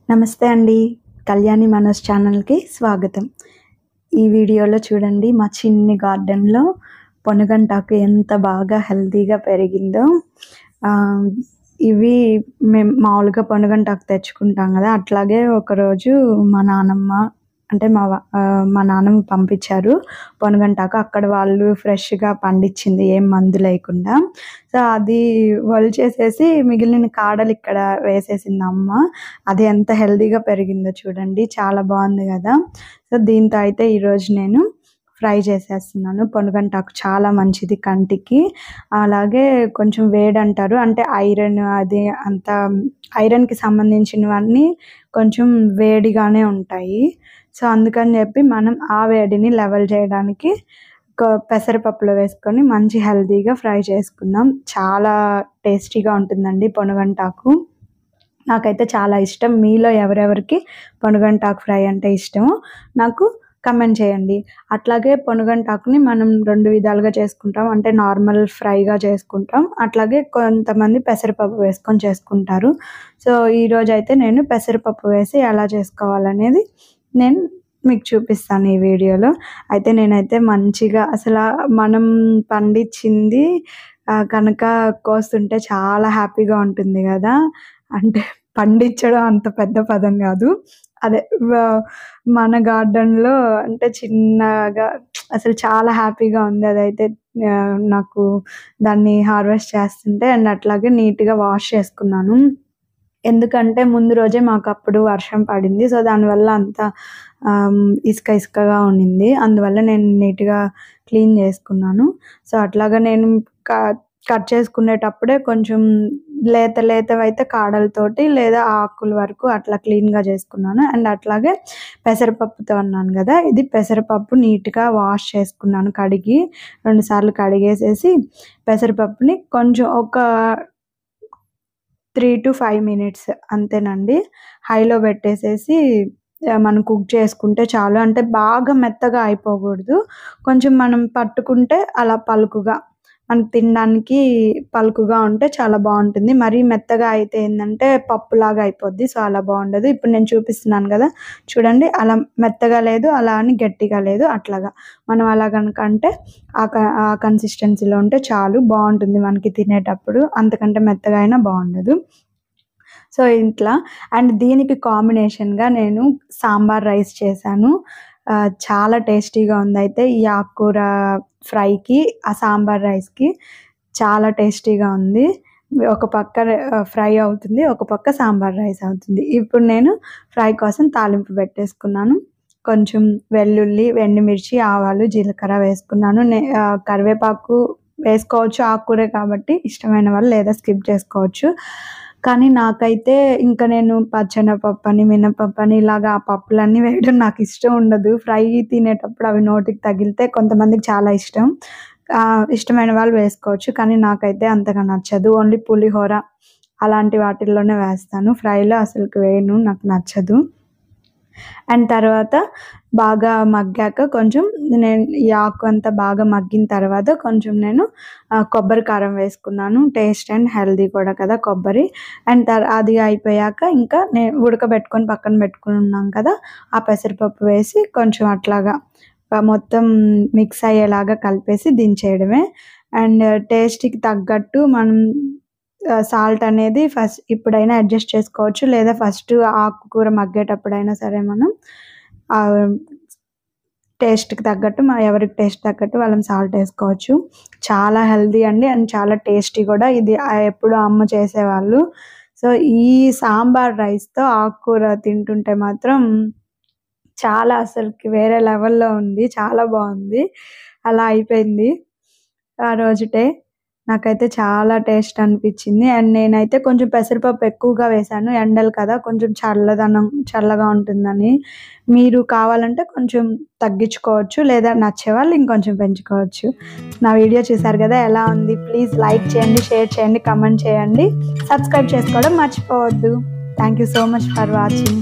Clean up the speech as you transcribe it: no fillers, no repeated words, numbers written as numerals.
నమస్తే అండి. కళ్యాణి మనోజ్ ఛానల్‌కి స్వాగతం. ఈ వీడియోలో చూడండి మా చిన్ని గార్డెన్‌లో పొనగంటాకు ఎంత బాగా హెల్తీగా పెరిగిందో. ఆహ్, ఇవి మేము మామూలుగా పొనగంటాకు తెచ్చుకుంటాం గదా! అట్లాగే ఒకరోజు మా నాన్నమ్మ పంపించారు పొనగంటాకు. అక్కడ వాళ్ళు ఫ్రెష్‌గా పండించింది ఏం మందు లేకుండా. సో, అది ఒలిచేసేసి మిగిలిన కాడలు ఇక్కడ వేసేసింది అమ్మ. అది ఎంత హెల్తీగా పెరిగిందో చూడండి. చాలా బావుంది గదా! సో, దీంతో అయితే ఈరోజు నేను ఫ్రై చేసేస్తున్నాను. పొనగంటాకు చాలా మంచిది కంటికి. అలాగే కొంచెం వేడంటారు. అంటే ఐరన్ అది అంతా ఐరన్‌కి సంబంధించినవన్నీ కొంచెం వేడిగానే ఉంటాయి. సో, అందుకని చెప్పి మనం ఆ వేడిని లెవెల్ చేయడానికి పెసరపప్పులో వేసుకొని మంచి హెల్తీగా ఫ్రై చేసుకుందాం. చాలా టేస్టీగా ఉంటుందండి పొనగంటాకు. నాకైతే చాలా ఇష్టం. మీలో ఎవరెవరికి పొనగంటాకు ఫ్రై అంటే ఇష్టమో నాకు కమెంట్ చేయండి. అట్లాగే పొనగంటాకుని మనం 2 విధాలుగా చేసుకుంటాం. అంటే నార్మల్ ఫ్రైగా చేసుకుంటాం. అట్లాగే కొంతమంది పెసరపప్పు వేసుకొని చేసుకుంటారు. సో, ఈరోజైతే నేను పెసరపప్పు వేసి ఎలా చేసుకోవాలనేది నేను మీకు చూపిస్తాను ఈ వీడియోలో. అయితే నేనైతే మంచిగా మనం పండించింది కనుక కోస్తుంటే చాలా హ్యాపీగా ఉంటుంది గదా! అంటే పండించడం అంత పెద్ద పదం గాదు. అదే మన గార్డెన్‌లో అంటే చిన్నగా అసలు చాలా హ్యాపీగా ఉంది. అదైతే నాకు దాన్ని హార్వెస్ట్ చేస్తుంటే అండ్ అట్లాగే నీట్‌గా వాష్ చేసుకున్నాను. ఎందుకంటే ముందు రోజే మాకప్పుడు వర్షం పడింది. సో, దానివల్ల అంతా ఇసుకగా ఉండింది. అందువల్ల నేను నీట్‌గా క్లీన్ చేసుకున్నాను. సో, అట్లాగా నేను కట్ చేసుకునేటప్పుడే కొంచెం లేతవైతే కాడలతోటి లేదా ఆకుల వరకు అట్లా క్లీన్‌గా చేసుకున్నాను. అండ్ అట్లాగే పెసరపప్పుతో అన్నాను గదా! ఇది పెసరపప్పు నీట్‌గా వాష్ చేసుకున్నాను కడిగి. 2 సార్లు కడిగేసేసి పెసరపప్పుని కొంచెం ఒక 3-5 మినిట్స్ అంతేనండి. హైలో పెట్టేసేసి మనం కుక్ చేసుకుంటే చాలు. అంటే బాగా మెత్తగా అయిపోకూడదు. కొంచెం మనం పట్టుకుంటే అలా పలుకుగా మనకు తినడానికి పలుకుగా ఉంటే చాలా బావుంటుంది. మరీ మెత్తగా అయితే ఏందంటే పప్పులాగా అయిపోద్ది. సో, అలా బావుండదు. ఇప్పుడు నేను చూపిస్తున్నాను గదా! చూడండి అలా మెత్తగా లేదు, అలా అని గట్టిగా లేదు. అట్లాగా మనం అలా గనక అంటే ఆ కన్సిస్టెన్సీలో ఉంటే చాలు బావుంటుంది మనకి తినేటప్పుడు. అంతకంటే మెత్తగా అయినా బావుండదు. సో, ఇట్లా అండ్ దీనికి కాంబినేషన్‌గా నేను సాంబార్ రైస్ చేశాను. చాలా టేస్టీగా ఉంది. అయితే ఈ ఆకుకూర ఫ్రైకి, ఆ సాంబార్ రైస్‌కి చాలా టేస్టీగా ఉంది. ఒక పక్క ఫ్రై అవుతుంది. ఒక పక్క సాంబార్ రైస్ అవుతుంది. ఇప్పుడు నేను ఫ్రై కోసం తాలింపు పెట్టేసుకున్నాను. కొంచెం వెల్లుల్లి, ఎండుమిర్చి, ఆవాలు, జీలకర్ర వేసుకున్నాను. కరివేపాకు వేసుకోవచ్చు ఆకుకూరే కాబట్టి ఇష్టమైన వాళ్ళు లేదా స్కిప్ చేసుకోవచ్చు. కానీ నాకైతే ఇంకా నేను పచ్చెనపప్పని, మినపప్పని ఇలాగా ఆ పప్పులన్నీ వేయడం నాకిష్టం ఉండదు. ఫ్రై తినేటప్పుడు అవి నోటికి తగిలితే కొంతమందికి చాలా ఇష్టం. ఇష్టమైన వాళ్ళు వేసుకోవచ్చు. కానీ నాకైతే అంతగా నచ్చదు. ఓన్లీ పులిహోర అలాంటి వాటిల్లోనే వేస్తాను. ఫ్రైలో అసలుకి వేయను. నాకు నచ్చదు. అండ్ తర్వాత బాగా మగ్గాక కొంచెం ఈ ఆకు అంతా బాగా మగ్గిన తర్వాత కొంచెం నేను కొబ్బరి కారం వేసుకున్నాను. టేస్ట్ అండ్ హెల్తీ కూడా కదా కొబ్బరి. అండ్ అది అయిపోయాక ఇంకా ఉడకబెట్టుకొని పక్కన పెట్టుకున్నాం కదా! ఆ పెసరపప్పు వేసి కొంచెం అట్లాగా మొత్తం మిక్స్ అయ్యేలాగా కలిపేసి దించేయడమే. అండ్ టేస్ట్‌కి తగ్గట్టు మనం సాల్ట్ అనేది ఇప్పుడైనా అడ్జస్ట్ చేసుకోవచ్చు. లేదా ఫస్ట్ ఆకుకూర మగ్గేటప్పుడైనా సరే మనం టేస్ట్‌కి తగ్గట్టు ఎవరికి టేస్ట్ తగ్గట్టు వాళ్ళం సాల్ట్ ఏసుకోవచ్చు. చాలా హెల్తీ అండి. అండ్ చాలా టేస్టీ కూడా. ఇది ఎప్పుడూ అమ్మ చేసేవాళ్ళు. సో, ఈ సాంబార్ రైస్‌తో ఆకుకూర తింటుంటే మాత్రం చాలా అసలుకి వేరే లెవెల్‌లో ఉంది. చాలా బావుంది. అలా అయిపోయింది ఆ రోజుటే. నాకైతే చాలా టేస్ట్ అనిపిచ్చింది. అండ్ నేనైతే కొంచెం పెసరపప్పు ఎక్కువగా వేశాను. ఎండలు కదా! కొంచెం చల్లగా ఉంటుందని. మీరు కావాలంటే కొంచెం తగ్గించుకోవచ్చు. లేదా నచ్చేవాళ్ళు ఇంకొంచెం పెంచుకోవచ్చు. నా వీడియో చూసారు కదా! ఎలా ఉంది? ప్లీజ్ లైక్ చేయండి, షేర్ చేయండి, కామెంట్ చేయండి. సబ్స్క్రైబ్ చేసుకోవడం మర్చిపోవద్దు. Thank you so much for watching.